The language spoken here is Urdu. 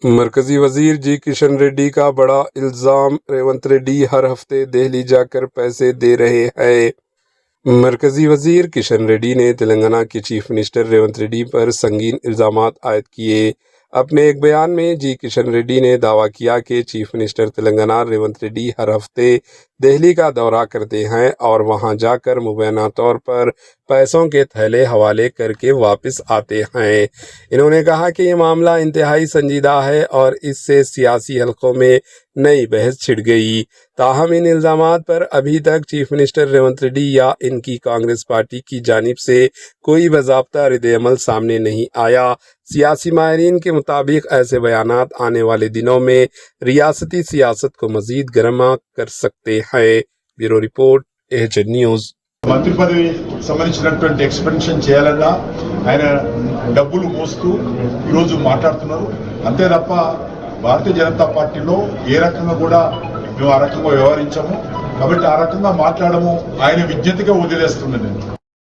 مرکزی وزیر جی کشن ریڈی کا بڑا الزام، ریونت ریڈی ہر ہفتے دہلی جا کر پیسے دے رہے ہیں۔ مرکزی وزیر کشن ریڈی نے تلنگانہ کے چیف منسٹر ریونت ریڈی پر سنگین الزامات عائد کیے۔ اپنے ایک بیان میں جی کشن ریڈی نے دعویٰ کیا کہ چیف منسٹر تلنگانہ ریونت ریڈی ہر ہفتے دہلی کا دورہ کرتے ہیں اور وہاں جا کر مبینہ طور پر پیسوں کے تھیلے حوالے کر کے واپس آتے ہیں۔ انہوں نے کہا کہ یہ معاملہ انتہائی سنجیدہ ہے اور اس سے سیاسی حلقوں میں نئی بحث چھڑ گئی۔ تاہم ان الزامات پر ابھی تک چیف منسٹر ریونت ریڈی یا ان کی کانگریس پارٹی کی جانب سے کوئی باضابطہ رد عمل سامنے نہیں آیا۔ سیاسی ماہرین کے مطابق ایسے بیانات آنے والے دنوں میں ریاستی سیاست کو مزید گرما کر سکتے ہیں۔ Bureau report AHN news. మంత్రి పదవి సంబంధించినటువంటి ఎక్స్పెన్షన్ చేయాలన్నా ఆయన డబ్బులు మోస్తూ ఈరోజు మాట్లాడుతున్నారు అంతే తప్ప భారతీయ జనతా పార్టీలో ఏ రకంగా కూడా మేము ఆ రకంగా వ్యవహరించాము కాబట్టి ఆ రకంగా మాట్లాడము ఆయన విజ్ఞతగా వదిలేస్తున్నాను నేను।